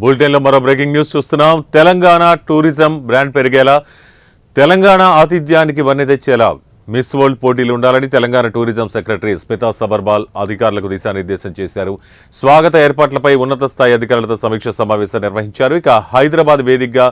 బులెటిన్లో మరో breaking news చూస్తున్నాం. తెలంగాణ టూరిజం బ్రాండ్ పెరిగేలా, తెలంగాణ ఆతిథ్యానికి వన్నె తెచ్చేలా మిస్ వరల్డ్ పోటీలు ఉండాలని తెలంగాణ టూరిజం సెక్రటరీ స్మితా సబర్వాల్ అధికారులకు దిశానిర్దేశం చేశారు. స్వాగత ఏర్పాట్లపై ఉన్నత స్థాయి అధికారులతో సమీక్ష సమావేశం నిర్వహించారు. ఇక హైదరాబాద్ వేదికగా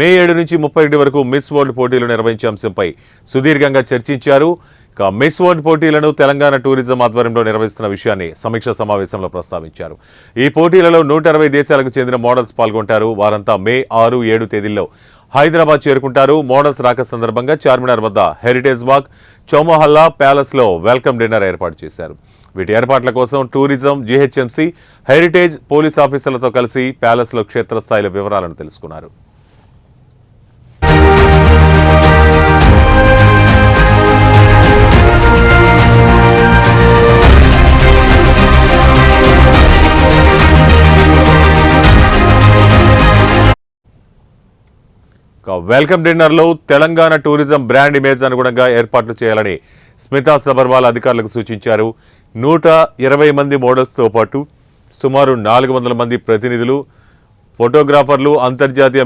మే 7 నుంచి 31 వరకు మిస్ వరల్డ్ పోటీలు నిర్వహించే అంశంపై సుదీర్ఘంగా చర్చించారు. ఇక మిస్ వరల్డ్ పోటీలను తెలంగాణ టూరిజం ఆధ్వర్యంలో నిర్వహిస్తున్న విషయాన్ని సమీక్ష సమావేశంలో ప్రస్తావించారు. ఈ పోటీలలో 160 దేశాలకు చెందిన మోడల్స్ పాల్గొంటారు. వారంతా మే 6, 7 తేదీల్లో హైదరాబాద్ చేరుకుంటారు. మోడల్స్ రాక సందర్భంగా చార్మినార్ వద్ద హెరిటేజ్ వాక్, చౌమహల్లా ప్యాలెస్ లో వెల్కమ్ డిన్నర్ ఏర్పాటు చేశారు. వీటి ఏర్పాట్ల కోసం టూరిజం, జీహెచ్ఎంసీ, హెరిటేజ్, పోలీస్ ఆఫీసర్లతో కలిసి ప్యాలెస్ లో క్షేత్రస్థాయిలో వివరాలను తెలుసుకున్నారు. వెల్కమ్ డిన్నర్ లో తెలంగాణ టూరిజం బ్రాండ్ ఇమేజ్ అనుగుణంగా ఏర్పాట్లు చేయాలని స్మితా సబర్వాల్ అధికారులకు సూచించారు. 120 మంది మోడల్స్తో పాటు సుమారు 400 మంది ప్రతినిధులు, ఫోటోగ్రాఫర్లు, అంతర్జాతీయ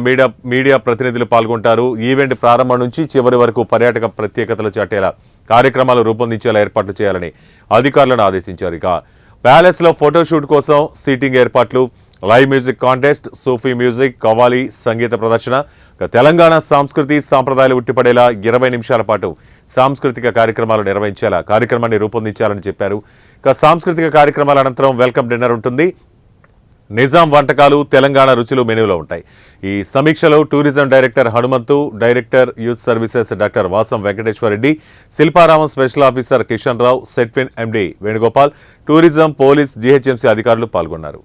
మీడియా ప్రతినిధులు పాల్గొంటారు. ఈవెంట్ ప్రారంభం నుంచి చివరి వరకు పర్యాటక ప్రత్యేకతలు చాటేలా కార్యక్రమాలు రూపొందించేలా ఏర్పాట్లు చేయాలని అధికారులను ఆదేశించారు. ఇక ప్యాలెస్ లో ఫోటోషూట్ కోసం సీటింగ్ ఏర్పాట్లు, లైవ్ మ్యూజిక్ కాంటెస్ట్, సూఫీ మ్యూజిక్, కవ్వాలి సంగీత ప్రదర్శన, తెలంగాణ సంస్కృతి సాంప్రదాయాలు ఉట్టిపడేలా 20 నిమిషాల పాటు సాంస్కృతిక కార్యక్రమాలు నిర్వహించేలా కార్యక్రమాన్ని రూపొందించాలని చెప్పారు. ఇక సాంస్కృతిక కార్యక్రమాల అనంతరం వెల్కమ్ డిన్నర్ ఉంటుంది. నిజాం వంటకాలు, తెలంగాణ రుచులు మెనూలో ఉంటాయి. ఈ సమీక్షలో tourism director Hanumanthu, director youth services doctor Vasam Venkateswara Reddy, Shilparamam special officer Kishan Rao, SETWIN MD Venugopal, tourism, police, GHMC అధికారులు పాల్గొన్నారు.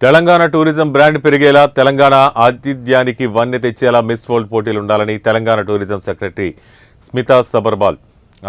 తెలంగాణ టూరిజం బ్రాండ్ పెరిగేలా, తెలంగాణ ఆతిథ్యానికి వన్నె తెచ్చేలా మిస్ వరల్డ్ పోటీలు ఉండాలని తెలంగాణ టూరిజం సెక్రటరీ స్మితా సబర్వాల్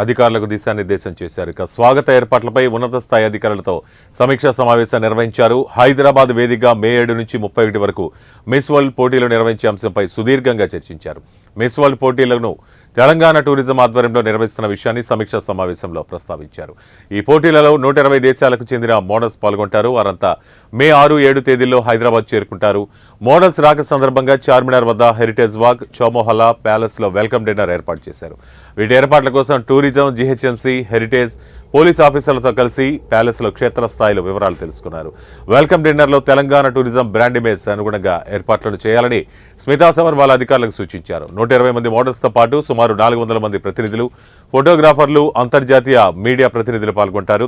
అధికారులకు దిశానిర్దేశం చేశారు. ఇక స్వాగత ఏర్పాట్లపై ఉన్నత స్థాయి అధికారులతో సమీక్షా సమావేశం నిర్వహించారు. హైదరాబాద్ వేదికగా మే 7 నుంచి 31 వరకు మిస్ వరల్డ్ పోటీలు నిర్వహించే అంశంపై సుదీర్ఘంగా చర్చించారు. మిస్ వరల్డ్ పోటీలను తెలంగాణ టూరిజం ఆధ్వర్యంలో నిర్వహిస్తున్న విషయాన్ని సమీక్షా సమావేశంలో ప్రస్తావించారు. ఈ పోటీలలో 120 దేశాలకు చెందిన మోడల్స్ పాల్గొంటారు. వారంతా మే 6, 7 తేదీల్లో హైదరాబాద్ చేరుకుంటారు. మోడల్స్ రాక సందర్భంగా చార్మినార్ వద్ద హెరిటేజ్ వాక్, చౌమహల్లా ప్యాలెస్ లో వెల్కమ్ డిన్నర్ ఏర్పాటు చేశారు. వీటి ఏర్పాట్ల కోసం టూరిజం, జీహెచ్ఎంసీ, హెరిటేజ్, పోలీస్ ఆఫీసర్లతో కలిసి ప్యాలెస్ లో క్షేత్రస్థాయిలో వివరాలు తెలుసుకున్నారు. వెల్కమ్ డిన్నర్ లో తెలంగాణ టూరిజం బ్రాండ్ ఇమేజ్ అనుగుణంగా ఏర్పాట్లను చేయాలని స్మితా సబర్వాల్ అధికారులకు సూచించారు. 120 మంది మోడల్స్ తో పాటు సుమారు 400 మంది ప్రతినిధులు, ఫోటోగ్రాఫర్లు, అంతర్జాతీయ మీడియా ప్రతినిధులు పాల్గొంటారు.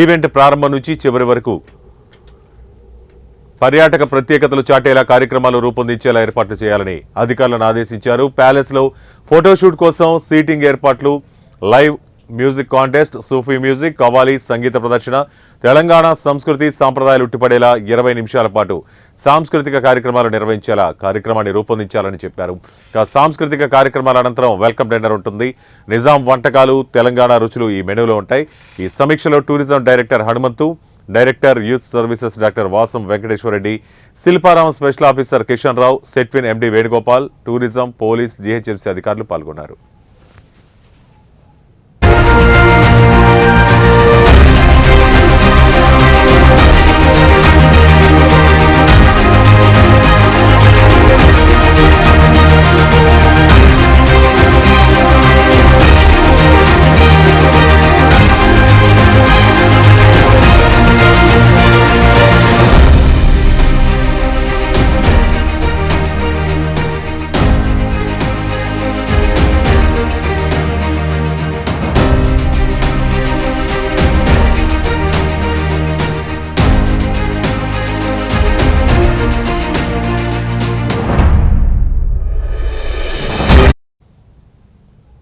ఈవెంట్ ప్రారంభం నుంచి చివరి వరకు పర్యాటక ప్రత్యేకతలు చాటేలా కార్యక్రమాలు రూపొందించేలా ఏర్పాట్లు చేయాలని అధికారులను ఆదేశించారు. ప్యాలెస్ లో ఫోటోషూట్ కోసం సీటింగ్ ఏర్పాట్లు, లైవ్ మ్యూజిక్ కాంటెస్ట్, సూఫీ మ్యూజిక్, కవ్వాలి సంగీత ప్రదర్శన, తెలంగాణ సంస్కృతి సాంప్రదాయాలు ఉట్టిపడేలా 20 నిమిషాల పాటు సాంస్కృతిక కార్యక్రమాలు నిర్వహించేలా కార్యక్రమాన్ని రూపొందించాలని చెప్పారు. సాంస్కృతిక కార్యక్రమాల అనంతరం వెల్కమ్ డిన్నర్ ఉంటుంది. నిజాం వంటకాలు, తెలంగాణ రుచులు ఈ మెనూలో ఉంటాయి. ఈ సమీక్షలో tourism director Hanumanthu, director youth services doctor Vasam Venkateswara Reddy, Shilparamam special officer Kishan Rao, SETWIN MD Venugopal, tourism, police, GHMC అధికారులు పాల్గొన్నారు.